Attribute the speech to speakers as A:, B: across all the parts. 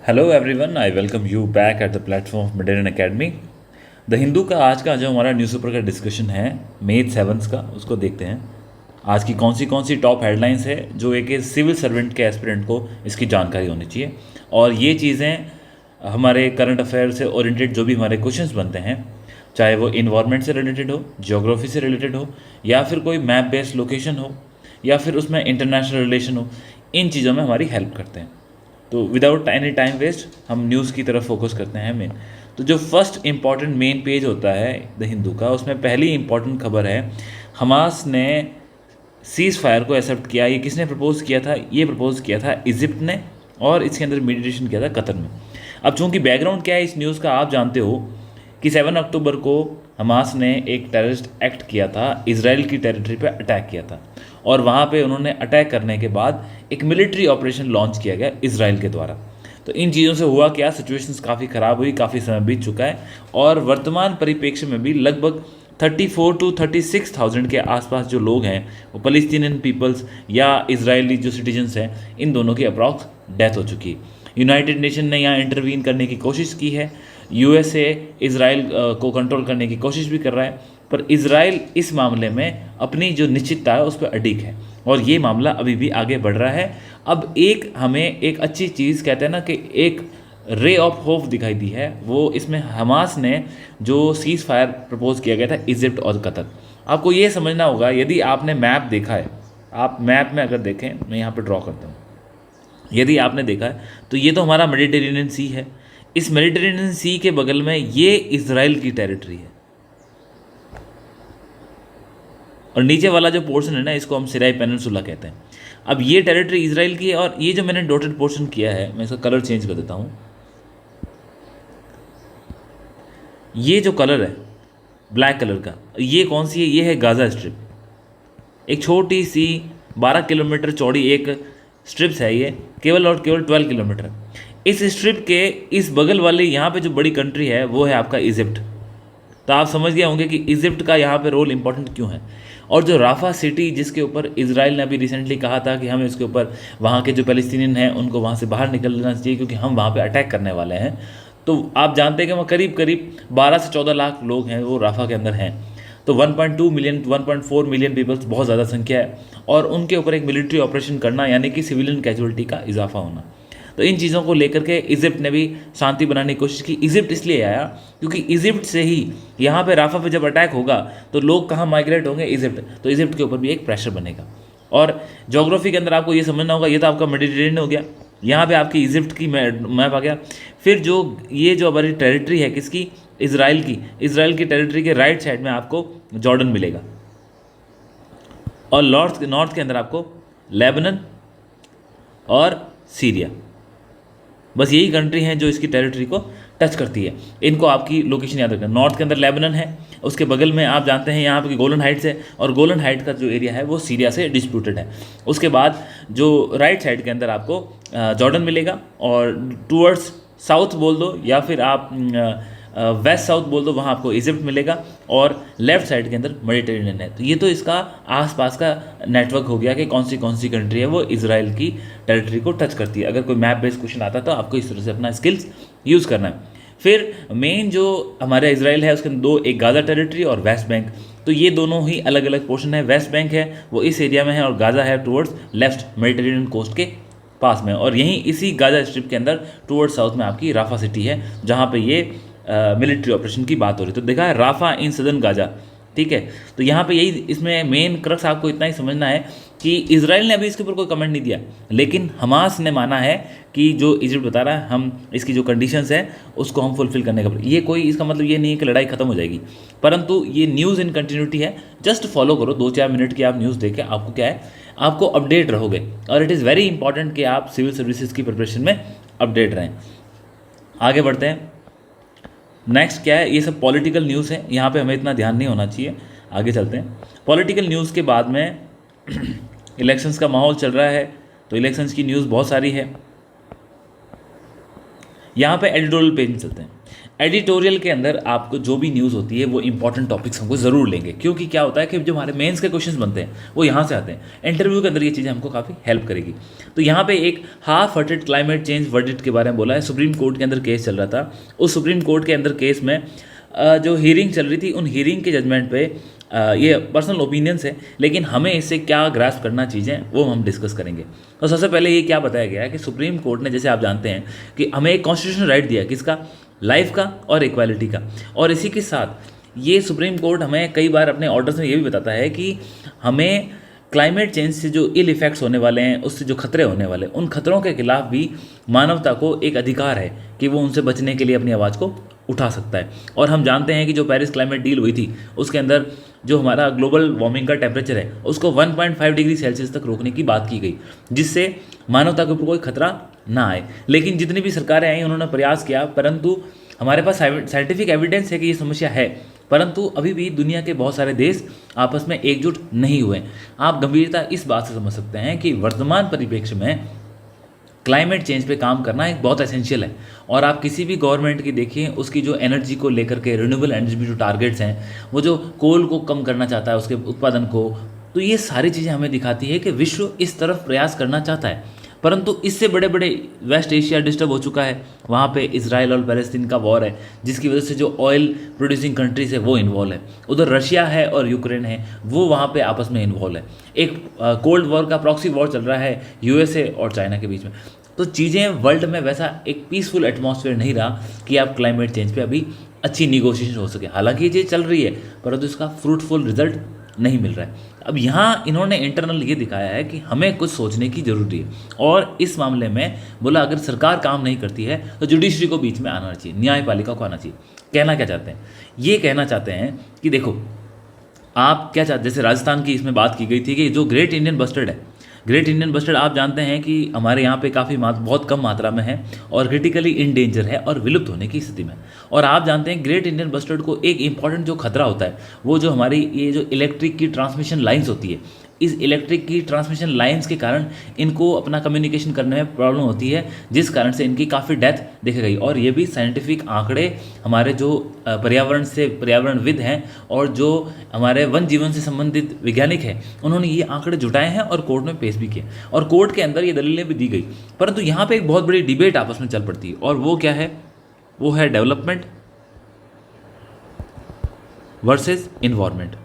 A: Hello everyone, I welcome you back at the platform of मिडेन academy. The Hindu का आज का जो हमारा न्यूज़पेपर का डिस्कशन है मई 7 का, उसको देखते हैं। आज की कौन सी टॉप हेडलाइंस है जो एक सिविल सर्वेंट के एस्पिरेंट को इसकी जानकारी होनी चाहिए। और ये चीज़ें हमारे करंट अफेयर से ओरिएंटेड जो भी हमारे क्वेश्चंस बनते हैं, चाहे वो इन्वायरमेंट से रिलेटेड हो, ज्योग्राफी से रिलेटेड हो, या फिर कोई मैप बेस्ड लोकेशन हो, या फिर उसमें इंटरनेशनल रिलेशन हो, इन चीज़ों में हमारी हेल्प करते हैं। तो विदाउट एनी टाइम वेस्ट हम न्यूज़ की तरफ फोकस करते हैं मेन। तो जो फर्स्ट इंपॉर्टेंट मेन पेज होता है द हिंदू का, उसमें पहली इंपॉर्टेंट खबर है हमास ने सीज़ फायर को एक्सेप्ट किया। ये किसने प्रपोज किया था? ये प्रपोज किया था इजिप्ट ने, और इसके अंदर मीडिएशन किया था कतर में। अब चूंकि बैकग्राउंड क्या है इस न्यूज़ का आप जानते हो कि 7 अक्टूबर को हमास ने एक टेररिस्ट एक्ट किया था, इसराइल की टेरिटरी पे अटैक किया था, और वहाँ पे उन्होंने अटैक करने के बाद एक मिलिट्री ऑपरेशन लॉन्च किया गया इसराइल के द्वारा। तो इन चीज़ों से हुआ क्या, सिचुएशंस काफ़ी ख़राब हुई, काफ़ी समय बीत चुका है, और वर्तमान परिप्रेक्ष्य में भी लगभग 34 to 36,000 के आसपास जो लोग हैं वो फलस्तीनियन पीपल्स या इजरायली जो सिटीजन्स हैं, इन दोनों की अप्रॉक्स डेथ हो चुकी है। यूनाइटेड नेशन ने यहाँ इंटरवीन करने की कोशिश की है, यूएसए इसराइल को कंट्रोल करने की कोशिश भी कर रहा है, पर इसराइल इस मामले में अपनी जो निश्चितता है उस पर अडिग है, और ये मामला अभी भी आगे बढ़ रहा है। अब एक हमें एक अच्छी चीज़ कहते हैं ना कि एक रे ऑफ होप दिखाई दी है, वो इसमें हमास ने जो सीज़ फायर प्रपोज किया गया था इजिप्ट और कतर। आपको ये समझना होगा, यदि आपने मैप देखा है, आप मैप में अगर देखें, मैं यहाँ पर ड्रॉ करता हूँ, यदि आपने देखा है तो ये तो हमारा मेडिटेरेनियन सी है। इस मेडिटेरेनियन सी के बगल में ये इसराइल की टेरिटरी है, और नीचे वाला जो पोर्शन है ना, इसको हम सिराई पेनिनसुला कहते हैं। अब ये टेरिटरी इसराइल की है, और ये जो मैंने डॉटेड पोर्शन किया है, मैं इसका कलर चेंज कर देता हूँ। ये जो कलर है ब्लैक कलर का, ये कौन सी है? ये है गाज़ा स्ट्रिप। एक छोटी सी 12 किलोमीटर चौड़ी एक स्ट्रिप्स है ये, केवल और केवल 12 किलोमीटर। इस स्ट्रिप के इस बगल वाले यहाँ पे जो बड़ी कंट्री है वो है आपका इजिप्ट। तो आप समझ गए होंगे कि इजिप्ट का यहाँ पे रोल इंपॉर्टेंट क्यों है। और जो राफा सिटी, जिसके ऊपर इसराइल ने अभी रिसेंटली कहा था कि हमें इसके ऊपर वहाँ के जो पैलेस्टीनियन हैं उनको वहाँ से बाहर निकलना चाहिए क्योंकि हम वहाँ पे अटैक करने वाले हैं। तो आप जानते हैं कि वहाँ करीब करीब 12 से 14 लाख लोग हैं वो राफा के अंदर हैं। तो 1.2 मिलियन 1.4 मिलियन पीपल्स बहुत ज़्यादा संख्या है, और उनके ऊपर एक मिलिट्री ऑपरेशन करना यानी कि सिविलियन कैजुअलिटी का इजाफा होना। तो इन चीज़ों को लेकर के इजिप्ट ने भी शांति बनाने की कोशिश की। इजिप्ट इसलिए आया क्योंकि इजिप्ट से ही यहाँ पे राफा पे जब अटैक होगा तो लोग कहाँ माइग्रेट होंगे? इजिप्ट। तो इजिप्ट के ऊपर भी एक प्रेशर बनेगा। और ज्योग्राफी के अंदर आपको ये समझना होगा, ये तो आपका मेडिटेरेनियन हो गया, यहाँ पे आपकी इजिप्ट की मैप आ गया। फिर जो ये जो हमारी टेरिटरी है किसकी? इसराइल की। इसराइल की टेरिटरी के राइट साइड में आपको जॉर्डन मिलेगा, और नॉर्थ के अंदर आपको लेबनन और सीरिया। बस यही कंट्री हैं जो इसकी टेरिटरी को टच करती है। इनको आपकी लोकेशन याद रखना। नॉर्थ के अंदर लेबनन है, उसके बगल में आप जानते हैं यहाँ पे गोलन हाइट्स है, और गोलन हाइट का जो एरिया है वो सीरिया से डिस्प्यूटेड है। उसके बाद जो राइट साइड के अंदर आपको जॉर्डन मिलेगा, और टूवर्ड्स साउथ बोल दो या फिर आप वेस्ट साउथ बोल दो, वहाँ आपको इजिप्ट मिलेगा, और लेफ्ट साइड के अंदर मेडिटेरेनियन है। तो ये तो इसका आसपास का नेटवर्क हो गया कि कौन सी कंट्री है वो इसराइल की टेरिटरी को टच करती है। अगर कोई मैप बेस्ड क्वेश्चन आता है तो आपको इस तरह से अपना स्किल्स यूज़ करना है। फिर मेन जो हमारा इसराइल है उसके दो, एक गाज़ा टेरिटरी और वेस्ट बैंक। तो ये दोनों ही अलग अलग पोर्शन है। वेस्ट बैंक है वो इस एरिया में है, और गाज़ा है टूवर्ड्स लेफ्ट मेडिटेरेनियन कोस्ट के पास में, और यहीं इसी गाज़ा स्ट्रिप के अंदर टूवर्ड्स साउथ में आपकी राफा सिटी है जहाँ पे ये मिलिट्री ऑपरेशन की बात हो रही है। तो देखा है राफा इन सदर्न गाजा, ठीक है। तो यहाँ पे यही इसमें मेन क्रक्स आपको इतना ही समझना है कि इसराइल ने अभी इसके ऊपर कोई कमेंट नहीं दिया, लेकिन हमास ने माना है कि जो इजिप्ट बता रहा है हम इसकी जो कंडीशंस है उसको हम फुलफिल करने का। ये कोई इसका मतलब ये नहीं है कि लड़ाई खत्म हो जाएगी, परंतु ये न्यूज़ इन कंटिन्यूटी है। जस्ट फॉलो करो, 2-4 मिनट की आप न्यूज़ देखें, आपको क्या है, आपको अपडेट रहोगे। और इट इज़ वेरी इंपॉर्टेंट कि आप सिविल सर्विसेज की प्रिपरेशन में अपडेट रहें। आगे बढ़ते हैं। नेक्स्ट क्या है, ये सब पॉलिटिकल न्यूज़ है, यहाँ पे हमें इतना ध्यान नहीं होना चाहिए। आगे चलते हैं। पॉलिटिकल न्यूज़ के बाद में इलेक्शंस का माहौल चल रहा है, तो इलेक्शंस की न्यूज़ बहुत सारी है। यहाँ पे एडिटोरियल पेज में चलते हैं। एडिटोरियल के अंदर आपको जो भी न्यूज़ होती है वो इंपॉर्टेंट टॉपिक्स हमको ज़रूर लेंगे, क्योंकि क्या होता है कि जो हमारे मेंस के क्वेश्चंस बनते हैं वो यहाँ से आते हैं। इंटरव्यू के अंदर ये चीज़ें हमको काफ़ी हेल्प करेगी। तो यहाँ पे एक half hearted climate change verdict के बारे में बोला है। सुप्रीम कोर्ट के अंदर केस चल रहा था। उस सुप्रीम कोर्ट के अंदर केस में जो हियरिंग चल रही थी, उन हियरिंग के जजमेंट पे ये पर्सनल ओपिनियंस है, लेकिन हमें इससे क्या ग्रास्प करना चीज़ें वो हम डिस्कस करेंगे। तो सबसे पहले ये क्या बताया गया है कि सुप्रीम कोर्ट ने, जैसे आप जानते हैं कि हमें एक कॉन्स्टिट्यूशनल राइट दिया, किसका? लाइफ का और इक्वालिटी का। और इसी के साथ ये सुप्रीम कोर्ट हमें कई बार अपने ऑर्डर्स में ये भी बताता है कि हमें क्लाइमेट चेंज से जो इल इफेक्ट्स होने वाले हैं, उससे जो खतरे होने वाले हैं, उन खतरों के खिलाफ भी मानवता को एक अधिकार है कि वो उनसे बचने के लिए अपनी आवाज़ को उठा सकता है। और हम जानते हैं कि जो पेरिस क्लाइमेट डील हुई थी उसके अंदर जो हमारा ग्लोबल वार्मिंग का टेम्परेचर है उसको 1.5 डिग्री सेल्सियस तक रोकने की बात की गई, जिससे मानवता के ऊपर कोई खतरा ना आए। लेकिन जितनी भी सरकारें आई उन्होंने प्रयास किया, परंतु हमारे पास साइंटिफिक एविडेंस है कि ये समस्या है, परंतु अभी भी दुनिया के बहुत सारे देश आपस में एकजुट नहीं हुए। आप गंभीरता इस बात से समझ सकते हैं कि वर्तमान परिप्रेक्ष्य में क्लाइमेट चेंज पे काम करना एक बहुत एसेंशियल है। और आप किसी भी गवर्नमेंट की देखिए, उसकी जो एनर्जी को लेकर के रिन्यूएबल एनर्जी जो टारगेट्स हैं, वो जो कोल को कम करना चाहता है उसके उत्पादन को, तो ये सारी चीज़ें हमें दिखाती है कि विश्व इस तरफ प्रयास करना चाहता है। परंतु इससे बड़े बड़े वेस्ट एशिया डिस्टर्ब हो चुका है, वहाँ पे इजराइल और पैलेस्तीन का वॉर है, जिसकी वजह से जो ऑयल प्रोड्यूसिंग कंट्रीज है वो इन्वॉल्व है। उधर रशिया है और यूक्रेन है, वो वहाँ पे आपस में इन्वॉल्व है। एक कोल्ड वॉर का प्रॉक्सी वॉर चल रहा है यूएसए और चाइना के बीच में। तो चीज़ें वर्ल्ड में वैसा एक पीसफुल एटमॉस्फेयर नहीं रहा कि आप क्लाइमेट चेंज पे अभी अच्छी निगोशिएशन हो सके। हालांकि ये चीज़ चल रही है, परंतु इसका फ्रूटफुल रिजल्ट नहीं मिल रहा है। अब यहाँ इन्होंने इंटरनल ये दिखाया है कि हमें कुछ सोचने की जरूरत है, और इस मामले में बोला अगर सरकार काम नहीं करती है तो जुडिशरी को बीच में आना चाहिए, न्यायपालिका को आना चाहिए। कहना क्या चाहते हैं? ये कहना चाहते हैं कि देखो आप क्या चाहते, जैसे राजस्थान की इसमें बात की गई थी कि जो ग्रेट इंडियन बस्टर्ड है, ग्रेट इंडियन बस्टर्ड आप जानते हैं कि हमारे यहाँ पे काफ़ी बहुत कम मात्रा में है और क्रिटिकली इन डेंजर है और विलुप्त होने की स्थिति में। और आप जानते हैं ग्रेट इंडियन बस्टर्ड को एक इंपॉर्टेंट जो खतरा होता है वो जो हमारी ये जो इलेक्ट्रिक की ट्रांसमिशन लाइन्स होती है, इस इलेक्ट्रिक की ट्रांसमिशन लाइंस के कारण इनको अपना कम्युनिकेशन करने में प्रॉब्लम होती है, जिस कारण से इनकी काफ़ी डेथ देखी गई। और ये भी साइंटिफिक आंकड़े हमारे जो पर्यावरणविद हैं और जो हमारे वन जीवन से संबंधित वैज्ञानिक हैं, उन्होंने ये आंकड़े जुटाए हैं और कोर्ट में पेश भी किए, और कोर्ट के अंदर ये दलीलें भी दी गई। परंतु यहाँ पे एक बहुत बड़ी डिबेट आपस में चल पड़ती है, और वो क्या है? वो है डेवलपमेंट वर्सेस इन्वायरमेंट।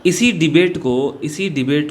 A: इसी डिबेट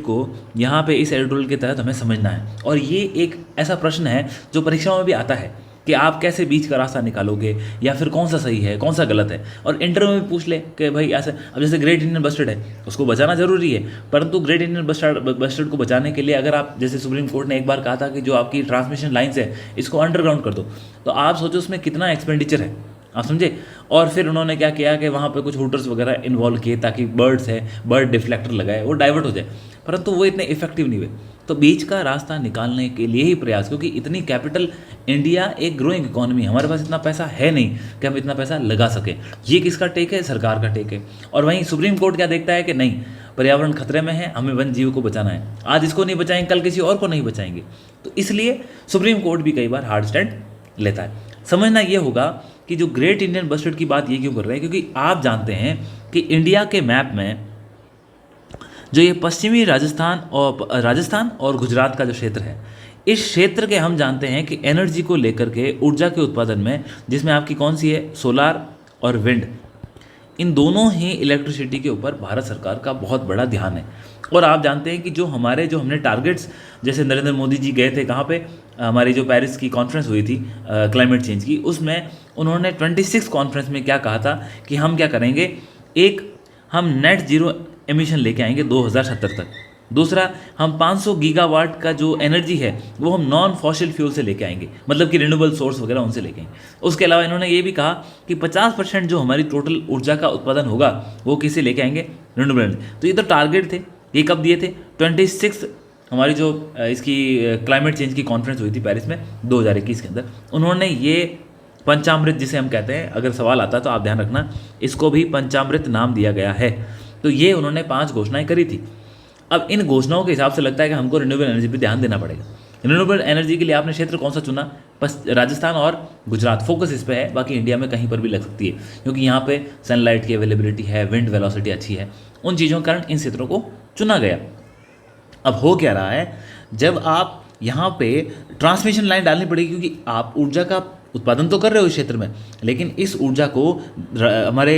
A: को यहाँ पे इस एडिटोरियल के तहत हमें समझना है। और ये एक ऐसा प्रश्न है जो परीक्षाओं में भी आता है कि आप कैसे बीच का रास्ता निकालोगे, या फिर कौन सा सही है कौन सा गलत है। और इंटरव्यू में पूछ ले कि भाई ऐसे, अब जैसे ग्रेट इंडियन बस्टर्ड है उसको बचाना जरूरी है, परंतु ग्रेट इंडियन बस्टर्ड को बचाने के लिए अगर आप, जैसे सुप्रीम कोर्ट ने एक बार कहा था कि जो आपकी ट्रांसमिशन लाइन्स है इसको अंडरग्राउंड कर दो, तो आप सोचो उसमें कितना एक्सपेंडिचर है, आप समझे। और फिर उन्होंने क्या किया कि वहाँ पे कुछ हुटर्स वगैरह इन्वॉल्व किए ताकि बर्ड डिफ्लेक्टर लगाए, वो डाइवर्ट हो जाए, परंतु वो इतने इफेक्टिव नहीं हुए। तो बीच का रास्ता निकालने के लिए ही प्रयास, क्योंकि इतनी कैपिटल इंडिया एक ग्रोइंग इकोनॉमी, हमारे पास इतना पैसा है नहीं कि हम इतना पैसा लगा सके। ये किसका टेक है? सरकार का टेक है। और वहीं सुप्रीम कोर्ट क्या देखता है कि नहीं, पर्यावरण खतरे में है, हमें वन जीव को बचाना है, आज इसको नहीं बचाएंगे कल किसी और को नहीं बचाएंगे। तो इसलिए सुप्रीम कोर्ट भी कई बार हार्ड स्टैंड लेता है। समझना ये होगा कि जो ग्रेट इंडियन बस्टर्ड की बात ये क्यों कर रहे हैं, क्योंकि आप जानते हैं कि इंडिया के मैप में जो ये पश्चिमी राजस्थान और गुजरात का जो क्षेत्र है, इस क्षेत्र के हम जानते हैं कि एनर्जी को लेकर के, ऊर्जा के उत्पादन में, जिसमें आपकी कौन सी है, सोलार और विंड, इन दोनों ही इलेक्ट्रिसिटी के ऊपर भारत सरकार का बहुत बड़ा ध्यान है। और आप जानते हैं कि जो हमने टारगेट्स, जैसे नरेंद्र मोदी जी गए थे कहाँ पे, हमारी जो पेरिस की कॉन्फ्रेंस हुई थी क्लाइमेट चेंज की, उसमें उन्होंने 26 कॉन्फ्रेंस में क्या कहा था कि हम क्या करेंगे, एक हम नेट जीरो एमिशन लेके आएंगे 2070 तक। दूसरा, हम 500 गीगावाट का जो एनर्जी है वो हम नॉन फॉसिल फ्यूल से लेके आएंगे, मतलब कि रिन्यूएबल सोर्स वगैरह उनसे लेके आएंगे। उसके अलावा इन्होंने ये भी कहा कि 50% जो हमारी टोटल ऊर्जा का उत्पादन होगा वो किसे लेके आएंगे, रिन्यूएबल एनर्जी। तो ये तो टारगेट थे, ये कब दिए थे? 26 हमारी जो इसकी क्लाइमेट चेंज की कॉन्फ्रेंस हुई थी पेरिस में 2021 के अंदर, उन्होंने ये पंचामृत जिसे हम कहते हैं, अगर सवाल आता तो आप ध्यान रखना, इसको भी पंचामृत नाम दिया गया है। तो ये उन्होंने 5 घोषणाएं करी थी। अब इन घोषणाओं के हिसाब से लगता है कि हमको रिन्यूएबल एनर्जी पे ध्यान देना पड़ेगा। रिन्यूएबल एनर्जी के लिए आपने क्षेत्र कौन सा चुना? बस राजस्थान और गुजरात, फोकस इस पे है, बाकी इंडिया में कहीं पर भी लग सकती है, क्योंकि यहाँ पे सनलाइट की अवेलेबिलिटी है, विंड वेलोसिटी अच्छी है, उन चीज़ों के कारण इन क्षेत्रों को चुना गया। अब हो क्या रहा है, जब आप यहाँ पे ट्रांसमिशन लाइन डालनी पड़ेगी, क्योंकि आप ऊर्जा का उत्पादन तो कर रहे हो इस क्षेत्र में, लेकिन इस ऊर्जा को हमारे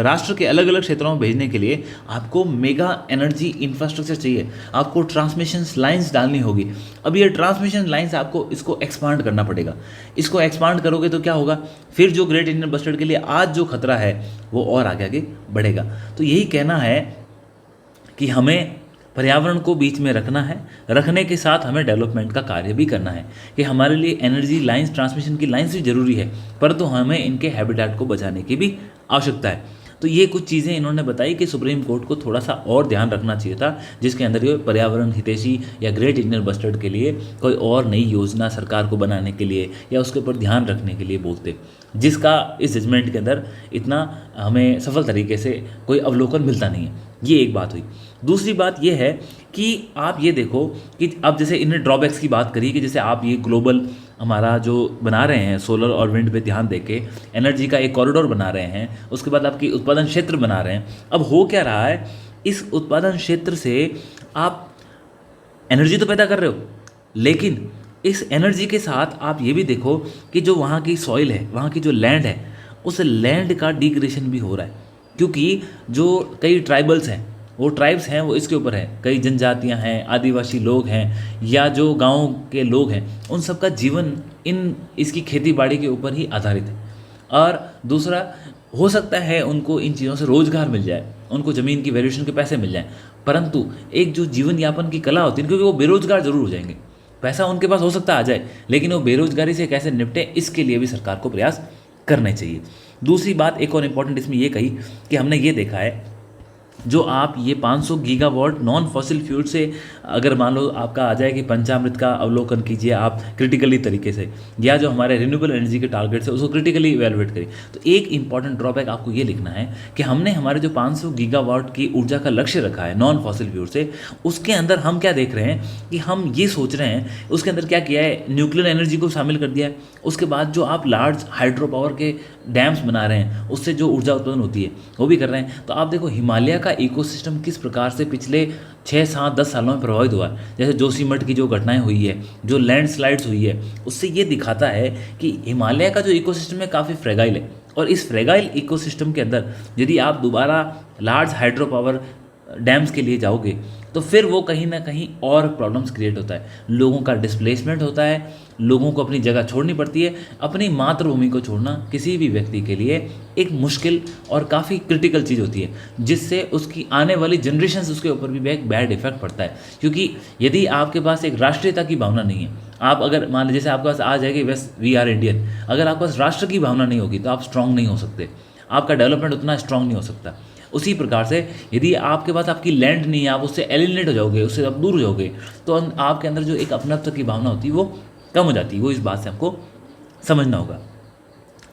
A: राष्ट्र के अलग अलग क्षेत्रों में भेजने के लिए आपको मेगा एनर्जी इंफ्रास्ट्रक्चर चाहिए, आपको ट्रांसमिशन लाइंस डालनी होगी। अब ये ट्रांसमिशन लाइंस आपको इसको एक्सपांड करना पड़ेगा। इसको एक्सपांड करोगे तो क्या होगा, फिर जो ग्रेट इंडियन बस्टर्ड के लिए आज जो खतरा है वो और आगे आगे बढ़ेगा। तो यही कहना है कि हमें पर्यावरण को बीच में रखना है, रखने के साथ हमें डेवलपमेंट का कार्य भी करना है, कि हमारे लिए एनर्जी लाइंस, ट्रांसमिशन की लाइंस भी जरूरी है, परंतु हमें इनके हैबिटेट को बचाने की भी आवश्यकता है। तो ये कुछ चीज़ें इन्होंने बताई कि सुप्रीम कोर्ट को थोड़ा सा और ध्यान रखना चाहिए था, जिसके अंदर ये पर्यावरण हितैषी या ग्रेट इंडियन बस्टर्ड के लिए कोई और नई योजना सरकार को बनाने के लिए या उसके ऊपर ध्यान रखने के लिए बोलते, जिसका इस जजमेंट के अंदर इतना हमें सफल तरीके से कोई अवलोकन मिलता नहीं है। ये एक बात हुई। दूसरी बात ये है कि आप ये देखो कि अब जैसे इन्हें ड्रॉबैक्स की बात करी कि जैसे आप ये ग्लोबल हमारा जो बना रहे हैं सोलर और विंड पे ध्यान देके एनर्जी का एक कॉरिडोर बना रहे हैं, उसके बाद आपकी उत्पादन क्षेत्र बना रहे हैं। अब हो क्या रहा है, इस उत्पादन क्षेत्र से आप एनर्जी तो पैदा कर रहे हो, लेकिन इस एनर्जी के साथ आप ये भी देखो कि जो वहाँ की सॉइल है, वहाँ की जो लैंड है, उस लैंड का डिग्रेडेशन भी हो रहा है, क्योंकि जो कई ट्राइबल्स हैं, वो ट्राइब्स हैं, वो इसके ऊपर है, कई जनजातियां हैं, आदिवासी लोग हैं, या जो गांव के लोग हैं, उन सब का जीवन इसकी खेती बाड़ी के ऊपर ही आधारित है। और दूसरा, हो सकता है उनको इन चीज़ों से रोज़गार मिल जाए, उनको ज़मीन की वैल्यूएशन के पैसे मिल जाएं, परंतु एक जो जीवन यापन की कला होती है, क्योंकि वो बेरोजगार जरूर हो जाएंगे, पैसा उनके पास हो सकता है आ जाए, लेकिन वो बेरोजगारी से कैसे निपटे, इसके लिए भी सरकार को प्रयास करने चाहिए। दूसरी बात एक और इम्पॉर्टेंट इसमें ये कही कि हमने ये देखा है, जो आप ये 500 गीगावाट नॉन फॉसिल फ्यूल से अगर मान लो आपका आ जाए कि पंचामृत का अवलोकन कीजिए आप क्रिटिकली तरीके से, या जो हमारे रिन्यूएबल एनर्जी के टारगेट्स है उसको क्रिटिकली इवेलुएट करिए, तो एक इंपॉर्टेंट ड्रॉबैक आपको ये लिखना है कि हमने हमारे जो 500 गीगावाट की ऊर्जा का लक्ष्य रखा है नॉन फॉसिल फ्यूल से, उसके अंदर हम क्या देख रहे हैं कि हम ये सोच रहे हैं, उसके अंदर क्या किया है, न्यूक्लियर एनर्जी को शामिल कर दिया है। उसके बाद जो आप लार्ज हाइड्रो पावर के डैम्स बना रहे हैं, उससे जो ऊर्जा उत्पन्न होती है वो भी कर रहे हैं। तो आप देखो हिमालय का इकोसिस्टम किस प्रकार से पिछले 6, 7, 10 सालों में प्रभावित हुआ है। जैसे जोशीमठ की जो घटनाएं हुई है, जो लैंडस्लाइड्स हुई है, उससे ये दिखाता है कि हिमालय का जो इकोसिस्टम है काफ़ी फ्रेगाइल है, और इस फ्रेगाइल इकोसिस्टम के अंदर यदि आप दोबारा लार्ज हाइड्रो पावर डैम्स के लिए जाओगे तो फिर वो कहीं ना कहीं और प्रॉब्लम्स क्रिएट होता है, लोगों का डिस्प्लेसमेंट होता है, लोगों को अपनी जगह छोड़नी पड़ती है। अपनी मातृभूमि को छोड़ना किसी भी व्यक्ति के लिए एक मुश्किल और काफ़ी क्रिटिकल चीज़ होती है, जिससे उसकी आने वाली जनरेशन उसके ऊपर भी एक बैड इफेक्ट पड़ता है। क्योंकि यदि आपके पास एक राष्ट्रीयता की भावना नहीं है, आप अगर मान लीजिए जैसे आपके पास आ जाएगी वेस्ट वी आर इंडियन, अगर आपके पास राष्ट्र की भावना नहीं होगी तो आप स्ट्रांग नहीं हो सकते, आपका डेवलपमेंट उतना स्ट्रांग नहीं हो सकता। उसी प्रकार से यदि आपके पास आपकी लैंड नहीं है, आप उससे एलिनेट हो जाओगे, उससे आप दूर हो जाओगे, तो आपके अंदर जो एक अपनत्व की भावना होती है वो कम हो जाती है। वो इस बात से आपको समझना होगा।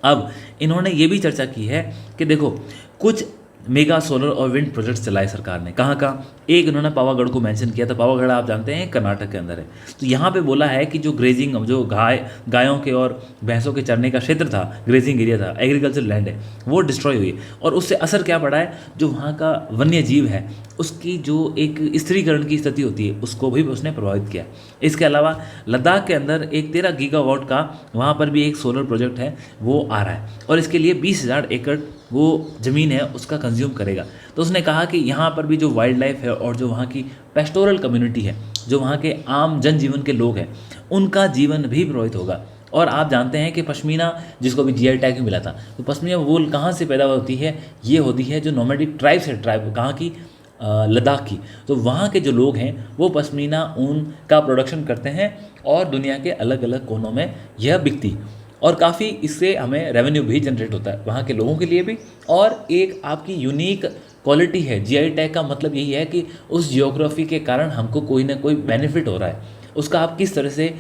A: अब इन्होंने ये भी चर्चा की है कि देखो कुछ मेगा सोलर और विंड प्रोजेक्ट्स चलाए सरकार ने, कहाँ कहाँ, एक इन्होंने पावागढ़ को मेंशन किया था। पावागढ़ आप जानते हैं कर्नाटक के अंदर है। तो यहाँ पे बोला है कि जो ग्रेजिंग, जो गायों के और भैंसों के चरने का क्षेत्र था, ग्रेजिंग एरिया था, एग्रीकल्चर लैंड है, वो डिस्ट्रॉय हुई। और उससे असर क्या पड़ा है, जो वहाँ का वन्य जीव है उसकी जो एक स्त्रीकरण की स्थिति होती है उसको भी उसने प्रभावित किया। इसके अलावा लद्दाख के अंदर एक 13 गीगावाट का वहाँ पर भी एक सोलर प्रोजेक्ट है, वो आ रहा है, और इसके लिए 20,000 एकड़ वो ज़मीन है उसका कंज्यूम करेगा। तो उसने कहा कि यहाँ पर भी जो वाइल्ड लाइफ है और जो वहाँ की पेस्टोरल कम्युनिटी है, जो वहाँ के आम जनजीवन के लोग हैं, उनका जीवन भी प्रभावित होगा। और आप जानते हैं कि पश्मीना, जिसको भी जीआई टैग मिला था, तो पश्मीना वूल कहाँ से पैदा होती है, ये होती है जो नोमैडिक ट्राइब्स है, ट्राइब कहाँ की, लद्दाख की। तो वहाँ के जो लोग हैं वो पश्मीना ऊन का प्रोडक्शन करते हैं और दुनिया के अलग अलग कोनों में यह बिकती, और काफ़ी इससे हमें रेवेन्यू भी जनरेट होता है वहाँ के लोगों के लिए भी। और एक आपकी यूनिक क्वालिटी है जीआई टैग का, मतलब यही है कि उस जियोग्राफी के कारण हमको कोई ना कोई बेनिफिट हो रहा है, उसका आप किस तरह से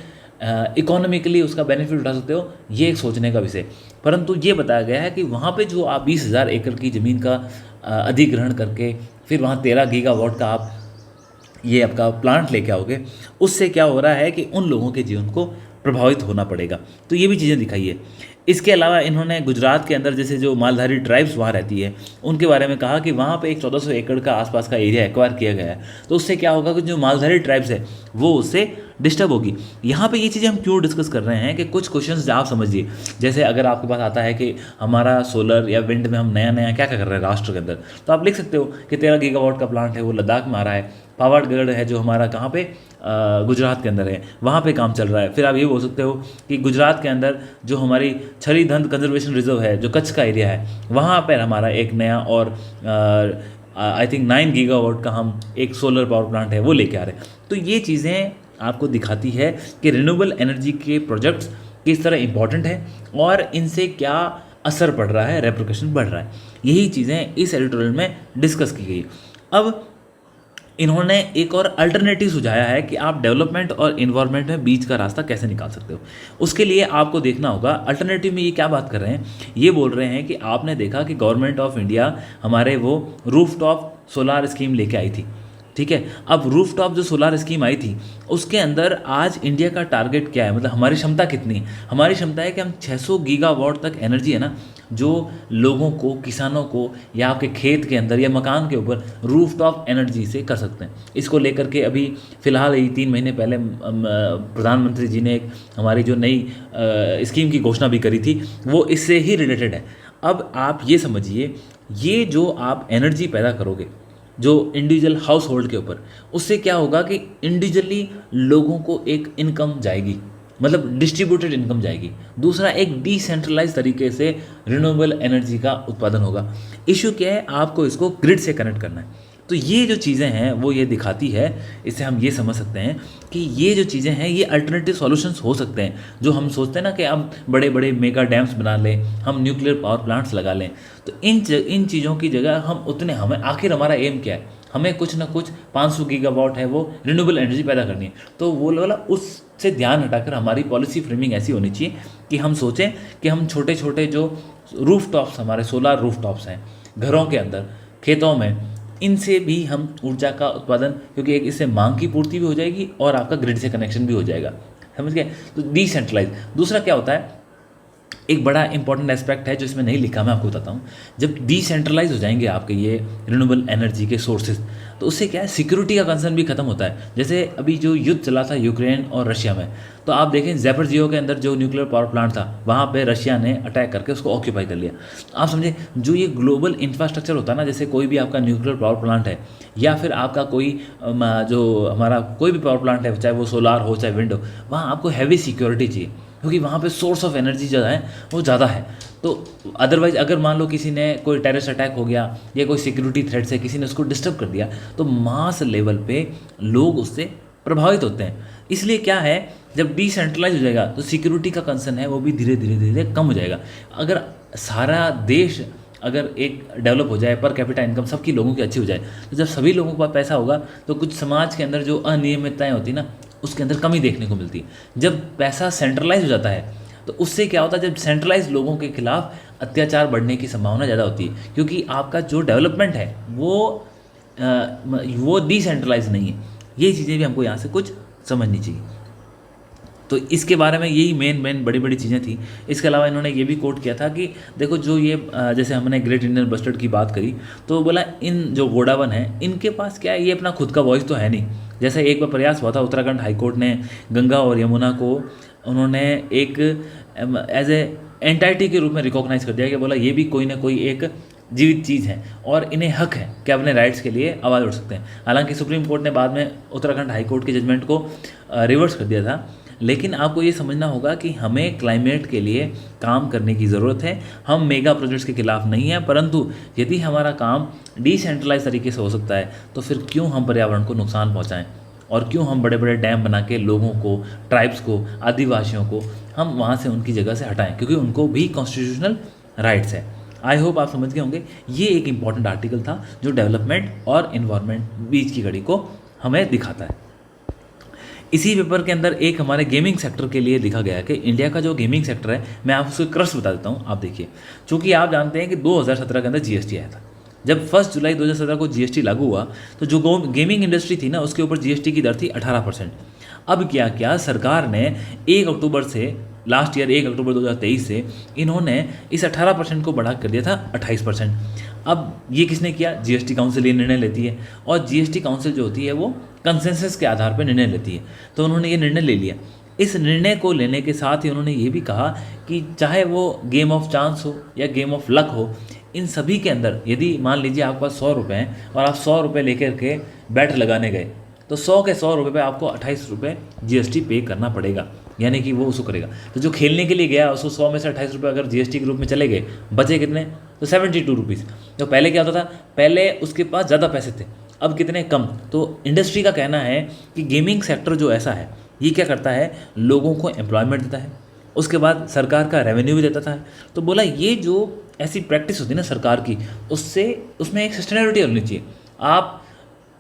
A: इकोनॉमिकली उसका बेनिफिट उठा सकते हो, ये एक सोचने का विषय। परंतु ये बताया गया है कि वहाँ पे जो आप 20,000 एकड़ की ज़मीन का अधिग्रहण करके फिर वहाँ 13 गीगावाट का आप ये आपका प्लांट लेके आओगे, उससे क्या हो रहा है कि उन लोगों के जीवन को प्रभावित होना पड़ेगा। तो ये भी चीज़ें दिखाई है। इसके अलावा इन्होंने गुजरात के अंदर जैसे जो मालधारी ट्राइब्स वहाँ रहती है उनके बारे में कहा कि वहाँ पे एक 1400 एकड़ का आसपास का एरिया एक्वायर किया गया है। तो उससे क्या होगा कि जो मालधारी ट्राइब्स है वो उससे डिस्टर्ब होगी। यहाँ पे ये चीज़ें हम क्यों डिस्कस कर रहे हैं कि कुछ क्वेश्चंस आप समझिए, जैसे अगर आपके पास आता है कि हमारा सोलर या विंड में हम नया नया क्या क्या कर रहे हैं राष्ट्र के अंदर, तो आप लिख सकते हो कि 13 गीगावाट का प्लांट है वो लद्दाख में आ रहा है, पावागढ़ है जो हमारा कहाँ पे गुजरात के अंदर है, वहाँ पे काम चल रहा है। फिर आप ये बोल सकते हो कि गुजरात के अंदर जो हमारी छरीधंद कंजर्वेशन रिजर्व है जो कच्छ का एरिया है, वहाँ पर हमारा एक नया और आई थिंक 9 गीगावाट का हम एक सोलर पावर प्लांट है वो लेके आ रहे हैं। तो ये चीज़ें आपको दिखाती है कि रिन्यूएबल एनर्जी के प्रोजेक्ट्स किस तरह इंपॉर्टेंट है और इनसे क्या असर पड़ रहा है, रेप्लिकेशन बढ़ रहा है। यही चीज़ें इस एडिटोरियल में डिस्कस की गई। अब इन्होंने एक और अल्टरनेटिव सुझाया है कि आप डेवलपमेंट और इन्वायरमेंट में बीच का रास्ता कैसे निकाल सकते हो। उसके लिए आपको देखना होगा अल्टरनेटिव में ये क्या बात कर रहे हैं। ये बोल रहे हैं कि आपने देखा कि गवर्नमेंट ऑफ इंडिया हमारे वो रूफटॉप सोलार स्कीम लेके आई थी, ठीक है। अब रूफटॉप जो सोलार स्कीम आई थी उसके अंदर आज इंडिया का टारगेट क्या है, मतलब हमारी क्षमता कितनी है। हमारी क्षमता है कि हम 600 गीगावाट तक एनर्जी है ना जो लोगों को, किसानों को या आपके खेत के अंदर या मकान के ऊपर रूफटॉप एनर्जी से कर सकते हैं। इसको लेकर के अभी फ़िलहाल ही 3 महीने पहले प्रधानमंत्री जी ने एक हमारी जो नई स्कीम की घोषणा भी करी थी वो इससे ही रिलेटेड है। अब आप ये समझिए, ये जो आप एनर्जी पैदा करोगे जो इंडिविजुअल हाउस होल्ड के ऊपर, उससे क्या होगा कि इंडिविजुअली लोगों को एक इनकम जाएगी, मतलब डिस्ट्रीब्यूटेड इनकम जाएगी। दूसरा, एक डिसेंट्रलाइज तरीके से रिन्यूएबल एनर्जी का उत्पादन होगा। इशू क्या है, आपको इसको ग्रिड से कनेक्ट करना है। तो ये जो चीज़ें हैं वो ये दिखाती है, इससे हम ये समझ सकते हैं कि ये जो चीज़ें हैं ये अल्टरनेटिव सॉल्यूशंस हो सकते हैं। जो हम सोचते हैं ना कि हम बड़े बड़े मेगा डैम्स बना लें, हम न्यूक्लियर पावर प्लांट्स लगा लें, तो इन चीज़ों की जगह हम उतने, हमें आखिर हमारा एम क्या है, हमें कुछ ना कुछ 500 गीगावाट है वो रिन्यूएबल एनर्जी पैदा करनी है। तो वो वाला उससे ध्यान हटाकर हमारी पॉलिसी फ्रेमिंग ऐसी होनी चाहिए कि हम सोचें कि हम छोटे छोटे जो रूफ टॉप्स, हमारे सोलार रूफ टॉप्स हैं घरों के अंदर, खेतों में, इनसे भी हम ऊर्जा का उत्पादन, क्योंकि एक इससे मांग की पूर्ति भी हो जाएगी और आपका ग्रिड से कनेक्शन भी हो जाएगा, समझ गए। तो डिसेंट्रलाइज। दूसरा क्या होता है, एक बड़ा इंपॉर्टेंट एस्पेक्ट है जो इसमें नहीं लिखा, मैं आपको बताता हूँ। जब डिसेंट्रलाइज हो जाएंगे आपके ये रिन्यूएबल एनर्जी के सोर्सेज, तो उससे क्या है, सिक्योरिटी का कंसर्न भी खत्म होता है। जैसे अभी जो युद्ध चला था यूक्रेन और रशिया में, तो आप देखें ज़ैपोरिज़िया के अंदर जो न्यूक्लियर पावर प्लांट था वहाँ पे रशिया ने अटैक करके उसको ऑक्यूपाई कर लिया। आप समझे, जो ये ग्लोबल इंफ्रास्ट्रक्चर होता है ना, जैसे कोई भी आपका न्यूक्लियर पावर प्लांट है या फिर आपका कोई जो हमारा कोई भी पावर प्लांट है, चाहे वो सोलार हो चाहे विंड हो, वहाँ आपको हैवी सिक्योरिटी चाहिए, क्योंकि वहाँ पे सोर्स ऑफ एनर्जी जो है वो ज़्यादा है। तो अदरवाइज अगर मान लो किसी ने कोई टेररिस्ट अटैक हो गया या कोई सिक्योरिटी थ्रेट से किसी ने उसको डिस्टर्ब कर दिया, तो मास लेवल पे लोग उससे प्रभावित होते हैं। इसलिए क्या है, जब डिसेंट्रलाइज हो जाएगा तो सिक्योरिटी का कंसर्न है वो भी धीरे धीरे धीरे कम हो जाएगा। अगर सारा देश अगर एक डेवलप हो जाए, पर कैपिटा इनकम सबकी लोगों की अच्छी हो जाए, तो जब सभी लोगों के पास पैसा होगा तो कुछ समाज के अंदर जो अनियमितताएं होती ना उसके अंदर कमी देखने को मिलती है। जब पैसा सेंट्रलाइज हो जाता है तो उससे क्या होता है, जब सेंट्रलाइज लोगों के खिलाफ अत्याचार बढ़ने की संभावना ज़्यादा होती है, क्योंकि आपका जो डेवलपमेंट है वो डिसेंट्रलाइज नहीं है। ये चीज़ें भी हमको यहाँ से कुछ समझनी चाहिए। तो इसके बारे में यही मेन बड़ी बड़ी चीज़ें थी। इसके अलावा इन्होंने ये भी कोट किया था कि देखो जो ये जैसे हमने ग्रेट इंडियन बस्टर्ड की बात करी, तो बोला इन जो वोडावन है इनके पास क्या है, ये अपना खुद का वॉइस तो है नहीं। जैसे एक बार प्रयास हुआ था, उत्तराखंड हाईकोर्ट ने गंगा और यमुना को उन्होंने एक एज ए एंटाइटी के रूप में रिकॉग्नाइज कर दिया कि बोला ये भी कोई ना कोई एक जीवित चीज़ है और इन्हें हक है कि अपने राइट्स के लिए आवाज़ उठ सकते हैं। हालांकि सुप्रीम कोर्ट ने बाद में उत्तराखंड हाई कोर्ट के जजमेंट को रिवर्स कर दिया था, लेकिन आपको ये समझना होगा कि हमें क्लाइमेट के लिए काम करने की ज़रूरत है। हम मेगा प्रोजेक्ट्स के खिलाफ नहीं हैं, परंतु यदि हमारा काम डिसेंट्रलाइज तरीके से हो सकता है तो फिर क्यों हम पर्यावरण को नुकसान पहुँचाएँ और क्यों हम बड़े बड़े डैम बना के लोगों को, ट्राइब्स को, आदिवासियों को हम वहाँ से उनकी जगह से हटाएं, क्योंकि उनको भी कॉन्स्टिट्यूशनल राइट्स है। आई होप आप समझ गए होंगे। ये एक इम्पॉर्टेंट आर्टिकल था जो डेवलपमेंट और इन्वायरमेंट बीच की कड़ी को हमें दिखाता है। इसी पेपर के अंदर एक हमारे गेमिंग सेक्टर के लिए लिखा गया है कि इंडिया का जो गेमिंग सेक्टर है, मैं आपको उसके क्रस्ट बता देता हूँ। आप देखिए, चूँकि आप जानते हैं कि 2017 के अंदर जीएसटी आया था। जब 1 जुलाई 2017 को जीएसटी लागू हुआ तो जो गेमिंग इंडस्ट्री थी ना उसके ऊपर जीएसटी की दर थी 18%। अब क्या किया सरकार ने 1 अक्टूबर से, लास्ट ईयर 1 अक्टूबर 2023 से इन्होंने इस 18% को बढ़ा कर दिया था 28%। अब ये किसने किया? जीएसटी काउंसिल ये निर्णय लेती है, और जीएसटी काउंसिल जो होती है वो कंसेंसस के आधार पर निर्णय लेती है। तो उन्होंने ये निर्णय ले लिया। इस निर्णय को लेने के साथ ही उन्होंने ये भी कहा कि चाहे वो गेम ऑफ चांस हो या गेम ऑफ लक हो, इन सभी के अंदर यदि मान लीजिए आपके पास 100 रुपये हैं और आप 100 रुपये लेकर के बैट लगाने गए, तो 100 के 100 रुपये पे आपको 28 रुपये जीएसटी पे करना पड़ेगा, यानी कि वो उसको करेगा। तो जो खेलने के लिए गया उसको 100 में से 28 रुपये अगर जीएसटी के रूप में चले गए, बचे कितने? तो 72 रुपीज़। तो पहले क्या होता था, पहले उसके पास ज़्यादा पैसे थे, अब कितने? कम। तो इंडस्ट्री का कहना है कि गेमिंग सेक्टर जो ऐसा है ये क्या करता है, लोगों को एम्प्लॉयमेंट देता है, उसके बाद सरकार का रेवेन्यू भी देता है। तो बोला ये जो ऐसी प्रैक्टिस होती है ना सरकार की, उसमें एक सस्टेनेबिलिटी होनी चाहिए। आप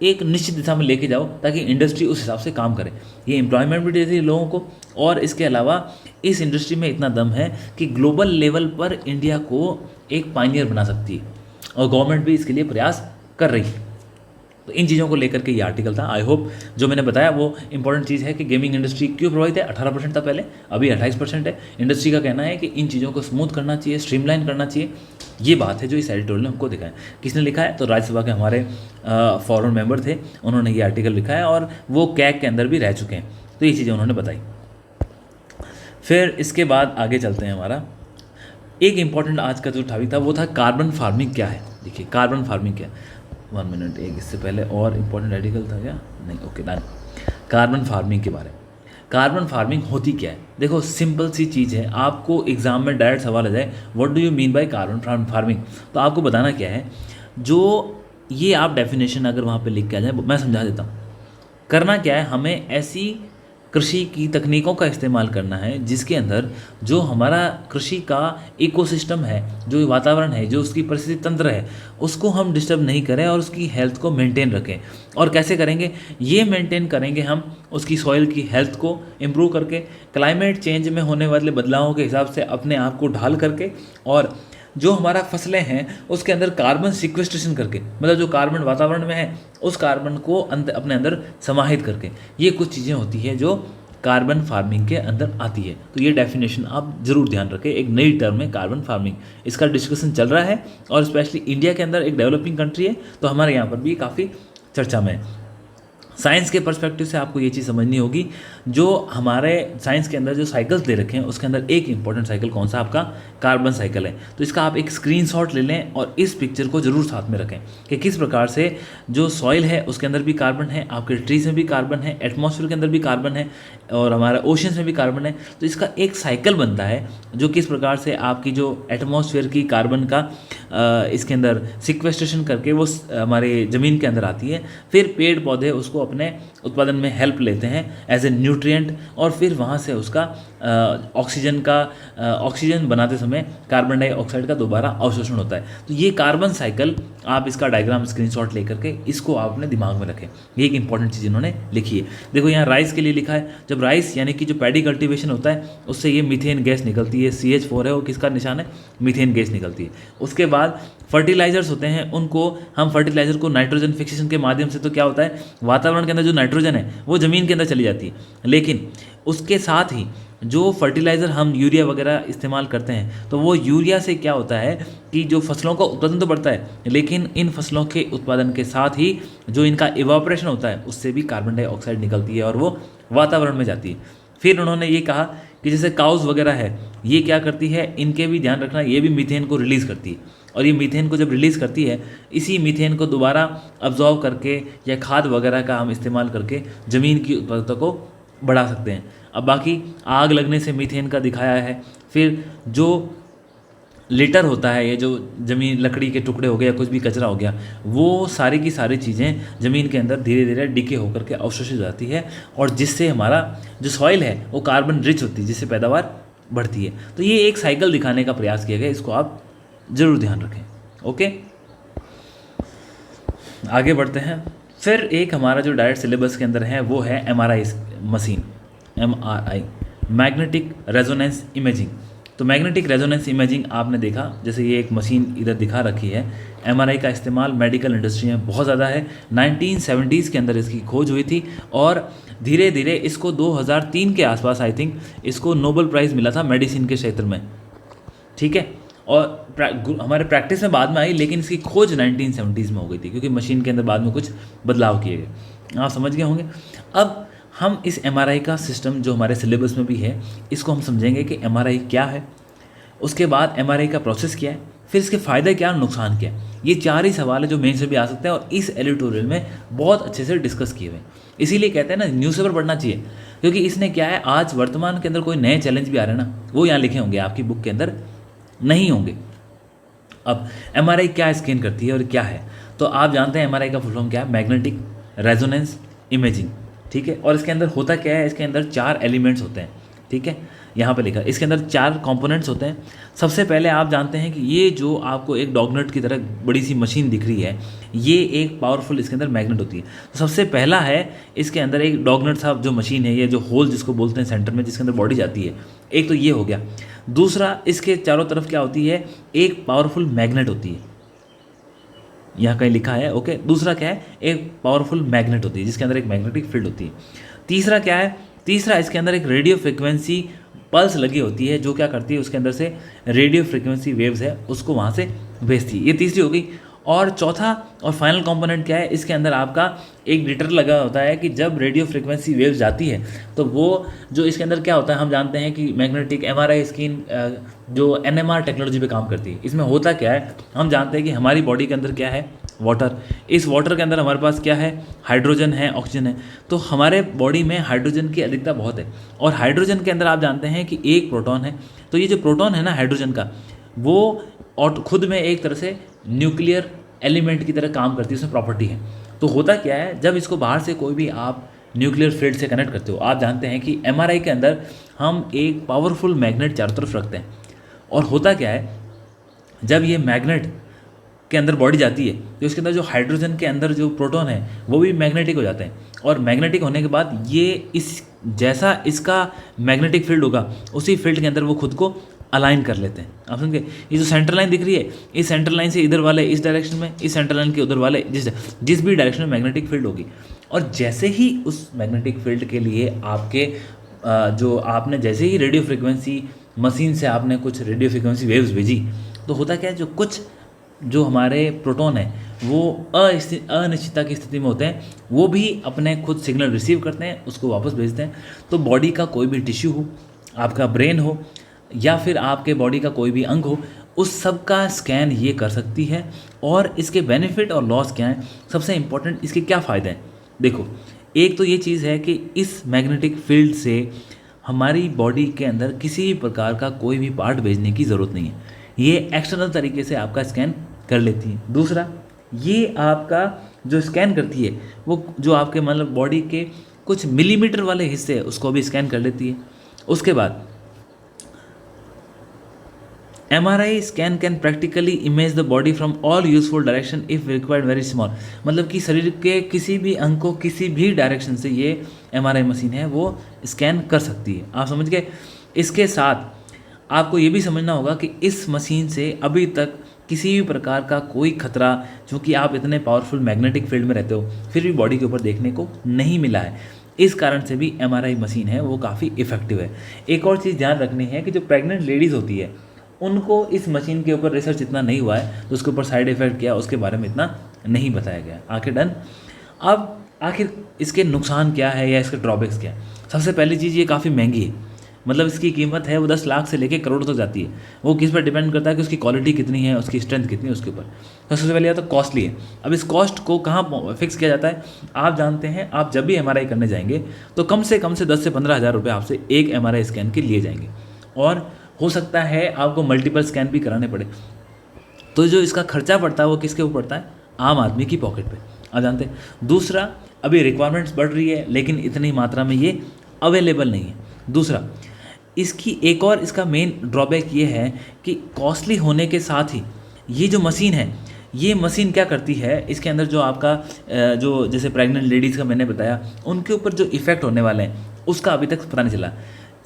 A: एक निश्चित दिशा में लेके जाओ ताकि इंडस्ट्री उस हिसाब से काम करे। ये एम्प्लॉयमेंट भी देती है लोगों को, और इसके अलावा इस इंडस्ट्री में इतना दम है कि ग्लोबल लेवल पर इंडिया को एक पायनियर बना सकती है, और गवर्नमेंट भी इसके लिए प्रयास कर रही है। तो इन चीज़ों को लेकर के ये आर्टिकल था। आई होप जो मैंने बताया वो इंपॉर्टेंट चीज़ है कि गेमिंग इंडस्ट्री क्यों प्रभावित है। 18% था पहले, अभी 28% है। इंडस्ट्री का कहना है कि इन चीज़ों को स्मूथ करना चाहिए, स्ट्रीमलाइन करना चाहिए। ये बात है जो इस एडिटोरियल ने हमको दिखाया। किसने लिखा है? तो राज्यसभा के हमारे फॉरन मेंबर थे, उन्होंने ये आर्टिकल लिखा है और वो कैग के अंदर भी रह चुके हैं। तो ये चीज़ें उन्होंने बताई। फिर इसके बाद आगे चलते हैं। हमारा एक इम्पॉर्टेंट आज का जो टॉपिक था वो था कार्बन फार्मिंग क्या है। देखिए कार्बन फार्मिंग क्या है। 1 मिनट, एक इससे पहले और इम्पोर्टेंट आर्टिकल था क्या? नहीं, ओके डन। कार्बन फार्मिंग के बारे में, कार्बन फार्मिंग होती क्या है? देखो सिंपल सी चीज़ है, आपको एग्जाम में डायरेक्ट सवाल आ जाए what do you mean by carbon farming, तो आपको बताना क्या है। जो ये आप डेफिनेशन अगर वहाँ पे लिख के आ जाए, मैं समझा देता हूँ। करना क्या है, हमें ऐसी कृषि की तकनीकों का इस्तेमाल करना है जिसके अंदर जो हमारा कृषि का इकोसिस्टम है, जो वातावरण है, जो उसकी परिस्थिति तंत्र है, उसको हम डिस्टर्ब नहीं करें और उसकी हेल्थ को मेंटेन रखें। और कैसे करेंगे ये मेंटेन करेंगे? हम उसकी सॉइल की हेल्थ को इम्प्रूव करके, क्लाइमेट चेंज में होने वाले बदलावों के हिसाब से अपने आप को ढाल करके, और जो हमारा फसलें हैं उसके अंदर कार्बन सिक्वेस्ट्रेशन करके, मतलब जो कार्बन वातावरण में है उस कार्बन को अपने अंदर समाहित करके। ये कुछ चीज़ें होती हैं जो कार्बन फार्मिंग के अंदर आती है। तो ये डेफिनेशन आप जरूर ध्यान रखें। एक नई टर्म है कार्बन फार्मिंग, इसका डिस्कशन चल रहा है और स्पेशली इंडिया के अंदर एक डेवलपिंग कंट्री है तो हमारे यहाँ पर भी काफ़ी चर्चा में है। साइंस के पर्सपेक्टिव से आपको ये चीज़ समझनी होगी, जो हमारे साइंस के अंदर जो साइकिल्स दे रखे हैं उसके अंदर एक इंपॉर्टेंट साइकिल कौन सा? आपका कार्बन साइकिल है। तो इसका आप एक स्क्रीनशॉट ले लें और इस पिक्चर को जरूर साथ में रखें कि किस प्रकार से जो सॉइल है उसके अंदर भी कार्बन है, आपके ट्रीज में भी कार्बन है, एटमॉस्फेयर के अंदर भी कार्बन है, और हमारा ओशंस में भी कार्बन है। तो इसका एक साइकिल बनता है जो किस प्रकार से आपकी जो एटमॉस्फेयर की कार्बन का इसके अंदर सिक्वेस्ट्रेशन करके वो हमारे ज़मीन के अंदर आती है, फिर पेड़ पौधे उसको अपने उत्पादन में हेल्प लेते हैं एज ए न्यूट्रिएंट, और फिर वहाँ से उसका ऑक्सीजन बनाते समय कार्बन डाइऑक्साइड का दोबारा अवशोषण होता है। तो ये कार्बन साइकिल, आप इसका डायग्राम स्क्रीनशॉट लेकर के इसको आप अपने दिमाग में रखें। ये एक इंपॉर्टेंट चीज़ इन्होंने लिखी है। देखो यहाँ राइस के लिए लिखा है, जब राइस यानी कि जो पैडी कल्टीवेशन होता है उससे ये मीथेन गैस निकलती है, CH4 है वो किसका निशान है? मीथेन गैस निकलती है। उसके बाद फर्टिलाइजर्स होते हैं, उनको हम फर्टिलाइजर को नाइट्रोजन फिक्सेशन के माध्यम से, तो क्या होता है वातावरण के अंदर जो नाइट्रोजन है वो ज़मीन के अंदर चली जाती है, लेकिन उसके साथ ही जो फर्टिलाइज़र हम यूरिया वगैरह इस्तेमाल करते हैं तो वो यूरिया से क्या होता है कि जो फसलों का उत्पादन तो बढ़ता है, लेकिन इन फसलों के उत्पादन के साथ ही जो इनका इवापोरेशन होता है उससे भी कार्बन डाइऑक्साइड निकलती है और वो वातावरण में जाती है। फिर उन्होंने ये कहा कि जैसे काउस वगैरह है, ये क्या करती है, इनके भी ध्यान रखना, ये भी मीथेन को रिलीज़ करती है, और ये मीथेन को जब रिलीज़ करती है, इसी मीथेन को दोबारा अब्जॉर्व करके या खाद वगैरह का हम इस्तेमाल करके ज़मीन की उत्पादकता को बढ़ा सकते हैं। अब बाकी आग लगने से मीथेन का दिखाया है, फिर जो लिटर होता है, ये जो ज़मीन लकड़ी के टुकड़े हो गए या कुछ भी कचरा हो गया, वो सारी की सारी चीज़ें ज़मीन के अंदर धीरे धीरे डिके होकर के अवशोषित हो जाती है, और जिससे हमारा जो सॉइल है वो कार्बन रिच होती है, जिससे पैदावार बढ़ती है। तो ये एक साइकिल दिखाने का प्रयास किया गया, इसको आप ज़रूर ध्यान रखें। ओके, आगे बढ़ते हैं। फिर एक हमारा जो डायरेक्ट सिलेबस के अंदर है वो है MRI machine, MRI magnetic resonance imaging. तो मैग्नेटिक रेजोनेंस इमेजिंग आपने देखा, जैसे ये एक मशीन इधर दिखा रखी है। एमआरआई का इस्तेमाल मेडिकल इंडस्ट्री में बहुत ज़्यादा है। 1970s के अंदर इसकी खोज हुई थी और धीरे धीरे इसको 2003 के आसपास आई थिंक इसको नोबेल प्राइज़ मिला था मेडिसिन के क्षेत्र में, ठीक है। और हमारे प्रैक्टिस में बाद में आई, लेकिन इसकी खोज 1970s में हो गई थी क्योंकि मशीन के अंदर बाद में कुछ बदलाव किए गए। आप समझ गए होंगे। अब हम इस एमआरआई का सिस्टम जो हमारे सिलेबस में भी है, इसको हम समझेंगे कि एमआरआई क्या है, उसके बाद एमआरआई का प्रोसेस क्या है, फिर इसके फ़ायदे क्या और नुकसान क्या है। ये 4 ही सवाल है जो मेन से भी आ सकते हैं और इस एडिटोरियल में बहुत अच्छे से डिस्कस किए हुए हैं। इसीलिए कहते हैं ना न्यूज़पेपर पढ़ना चाहिए, क्योंकि इसने क्या है, आज वर्तमान के अंदर कोई नए चैलेंज भी आ रहे हैं ना, वो यहाँ लिखे होंगे, आपकी बुक के अंदर नहीं होंगे। अब एमआरआई क्या स्कैन करती है और क्या है, तो आप जानते हैं एमआरआई का फुल फॉर्म क्या है, मैग्नेटिक रेजोनेंस इमेजिंग, ठीक है। और इसके अंदर होता क्या है, इसके अंदर 4 एलिमेंट्स होते हैं, ठीक है। यहाँ पे लिखा, इसके अंदर 4 कंपोनेंट्स होते हैं। सबसे पहले आप जानते हैं कि ये जो आपको एक डॉगनट की तरह बड़ी सी मशीन दिख रही है, ये एक पावरफुल इसके अंदर मैग्नेट होती है। तो सबसे पहला है इसके अंदर एक डॉगनट सा जो मशीन है, ये जो होल जिसको बोलते हैं सेंटर में, जिसके अंदर बॉडी जाती है, एक तो ये हो गया। दूसरा, इसके चारों तरफ क्या होती है, एक पावरफुल मैग्नेट होती है, यहाँ कहीं लिखा है, ओके। दूसरा क्या है, एक पावरफुल मैग्नेट होती है जिसके अंदर एक मैग्नेटिक फील्ड होती है। तीसरा क्या है, तीसरा इसके अंदर एक रेडियो फ्रिक्वेंसी पल्स लगी होती है जो क्या करती है, उसके अंदर से रेडियो फ्रिक्वेंसी वेव्स है उसको वहाँ से भेजती है। ये तीसरी हो गई। और चौथा और फाइनल कंपोनेंट क्या है, इसके अंदर आपका एक डिटेक्टर लगा होता है कि जब रेडियो फ्रिक्वेंसी वेव्स जाती है तो वो जो इसके अंदर क्या होता है, हम जानते हैं कि मैग्नेटिक एमआरआई स्कैन जो एनएमआर टेक्नोलॉजी पे काम करती है। इसमें होता क्या है, हम जानते हैं कि हमारी बॉडी के अंदर क्या है, वाटर। इस वाटर के अंदर हमारे पास क्या है, हाइड्रोजन है, ऑक्सीजन है। तो हमारे बॉडी में हाइड्रोजन की अधिकता बहुत है और हाइड्रोजन के अंदर आप जानते हैं कि एक प्रोटॉन है। तो ये जो प्रोटॉन है ना हाइड्रोजन का, वो और खुद में एक तरह से न्यूक्लियर एलिमेंट की तरह काम करती है, उसमें प्रॉपर्टी है। तो होता क्या है, जब इसको बाहर से कोई भी आप न्यूक्लियर फील्ड से कनेक्ट करते हो, आप जानते हैं कि एमआरआई के अंदर हम एक पावरफुल मैग्नेट चारों तरफ रखते हैं। और होता क्या है, जब ये मैग्नेट के अंदर बॉडी जाती है तो इसके अंदर जो हाइड्रोजन के अंदर जो प्रोटॉन है वो भी मैग्नेटिक हो जाते हैं। और मैग्नेटिक होने के बाद ये इस जैसा इसका मैग्नेटिक फील्ड होगा, उसी फील्ड के अंदर वो खुद को अलाइन कर लेते हैं। आप समझे, ये जो सेंटर लाइन दिख रही है, इस सेंटर लाइन से इधर वाले इस डायरेक्शन में, इस सेंटर लाइन के उधर वाले जिस भी डायरेक्शन में मैग्नेटिक फील्ड होगी। और जैसे ही उस मैग्नेटिक फील्ड के लिए आपके जो आपने जैसे ही रेडियो फ्रिक्वेंसी मशीन से आपने कुछ रेडियो फ्रिक्वेंसी वेव्स भेजी, तो होता क्या है, जो कुछ जो हमारे प्रोटॉन है वो अनिश्चितता की स्थिति में होते हैं, वो भी अपने खुद सिग्नल रिसीव करते हैं, उसको वापस भेजते हैं। तो बॉडी का कोई भी टिश्यू हो, आपका ब्रेन हो या फिर आपके बॉडी का कोई भी अंग हो, उस सब का स्कैन ये कर सकती है। और इसके बेनिफिट और लॉस क्या हैं, सबसे इम्पोर्टेंट इसके क्या फ़ायदे हैं। देखो, एक तो ये चीज़ है कि इस मैग्नेटिक फील्ड से हमारी बॉडी के अंदर किसी भी प्रकार का कोई भी पार्ट भेजने की ज़रूरत नहीं है, ये एक्सटर्नल तरीके से आपका स्कैन कर लेती है। दूसरा, ये आपका जो स्कैन करती है वो जो आपके मतलब बॉडी के कुछ मिलीमीटर वाले हिस्से है उसको भी स्कैन कर लेती है। उसके बाद MRI scan can practically image the body from all useful direction if required very small. मतलब कि शरीर के किसी भी अंग को किसी भी डायरेक्शन से ये MRI मशीन है वो स्कैन कर सकती है। आप समझ गए। इसके साथ आपको ये भी समझना होगा कि इस मशीन से अभी तक किसी भी प्रकार का कोई खतरा, चूँकि आप इतने पावरफुल मैग्नेटिक फील्ड में रहते हो, फिर भी बॉडी के ऊपर देखने को नहीं मिला है। इस कारण से भी MRI मशीन है वो काफ़ी इफ़ेक्टिव है। एक और चीज़ ध्यान रखनी है कि जो प्रेग्नेंट लेडीज़ होती है उनको इस मशीन के ऊपर रिसर्च इतना नहीं हुआ है, तो उसके ऊपर साइड इफ़ेक्ट क्या उसके बारे में इतना नहीं बताया गया। आखिर डन। अब आखिर इसके नुकसान क्या है या इसके ड्रॉबैक्स क्या है। सबसे पहली चीज़, ये काफ़ी महंगी है। मतलब इसकी कीमत है वो 10 लाख से लेकर करोड़ तक जाती है। वो किस पर डिपेंड करता है कि उसकी क्वालिटी कितनी है, उसकी स्ट्रेंथ कितनी है, उसके ऊपर। तो सबसे पहले तो कॉस्टली है। अब इस कॉस्ट को कहाँ फिक्स किया जाता है, आप जानते हैं, आप जब भी MRI करने जाएंगे तो कम से 10 से 15 हज़ार रुपये आपसे एक MRI स्कैन के लिए जाएंगे। और हो सकता है आपको मल्टीपल स्कैन भी कराने पड़े। तो जो इसका खर्चा पड़ता है वो किसके ऊपर पड़ता है, आम आदमी की पॉकेट पे, आप जानते हैं। दूसरा, अभी रिक्वायरमेंट्स बढ़ रही है लेकिन इतनी मात्रा में ये अवेलेबल नहीं है। दूसरा, इसकी एक और इसका मेन ड्रॉबैक ये है कि कॉस्टली होने के साथ ही ये जो मशीन है, ये मशीन क्या करती है, इसके अंदर जो आपका जो जैसे प्रेग्नेंट लेडीज़ का मैंने बताया, उनके ऊपर जो इफ़ेक्ट होने वाले हैं उसका अभी तक पता नहीं चला।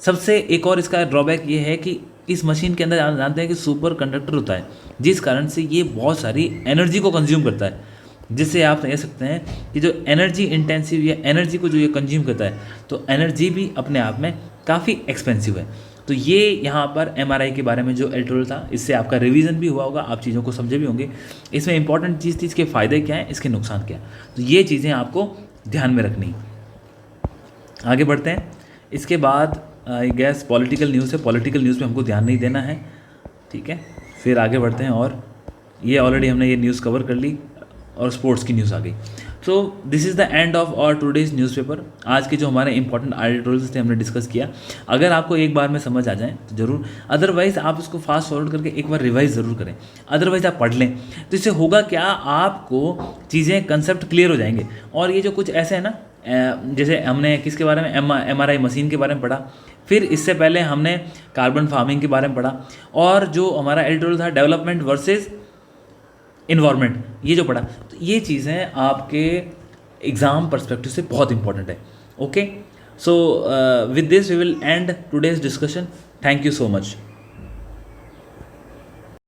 A: सबसे एक और इसका ड्रॉबैक ये है कि इस मशीन के अंदर आप जानते हैं कि सुपर कंडक्टर होता है, जिस कारण से ये बहुत सारी एनर्जी को कंज्यूम करता है, जिससे आप कह सकते हैं कि जो एनर्जी इंटेंसिव या एनर्जी को जो ये कंज्यूम करता है, तो एनर्जी भी अपने आप में काफ़ी एक्सपेंसिव है। तो ये यहाँ पर एमआरआई के बारे में जो एडिटोरियल था, इससे आपका रिवीजन भी हुआ होगा, आप चीज़ों को समझे भी होंगे। इसमें इंपॉर्टेंट चीज़ थी इसके फ़ायदे क्या हैं, इसके नुकसान क्या हैं, तो ये चीज़ें आपको ध्यान में रखनी। आगे बढ़ते हैं। इसके बाद आई गैस पॉलिटिकल न्यूज़ है, पॉलिटिकल न्यूज़ पे हमको ध्यान नहीं देना है, ठीक है। फिर आगे बढ़ते हैं, और ये ऑलरेडी हमने ये न्यूज़ कवर कर ली, और स्पोर्ट्स की न्यूज़ आ गई। So this is the end of our today's newspaper. आज के जो हमारे इंपॉर्टेंट एडिटोरियल्स थे हमने डिस्कस किया। अगर आपको एक बार में समझ आ जाए तो ज़रूर, अदरवाइज़ आप इसको फास्ट फॉरवर्ड करके एक बार रिवाइज ज़रूर करें, अदरवाइज़ आप पढ़ लें। तो इससे होगा क्या, आपको चीज़ें कंसेप्ट क्लियर हो जाएंगे। और ये जो कुछ ऐसे है ना, जैसे हमने किसके बारे में, एमआरआई मशीन के बारे में पढ़ा, फिर इससे पहले हमने कार्बन फार्मिंग के बारे में पढ़ा, और जो हमारा एडिटोरियल था डेवलपमेंट वर्सेस इन्वायरमेंट, ये जो पढ़ा, तो ये चीज़ें आपके एग्ज़ाम पर्सपेक्टिव से बहुत इंपॉर्टेंट है। Okay, so with this we will end today's discussion. Thank you so much.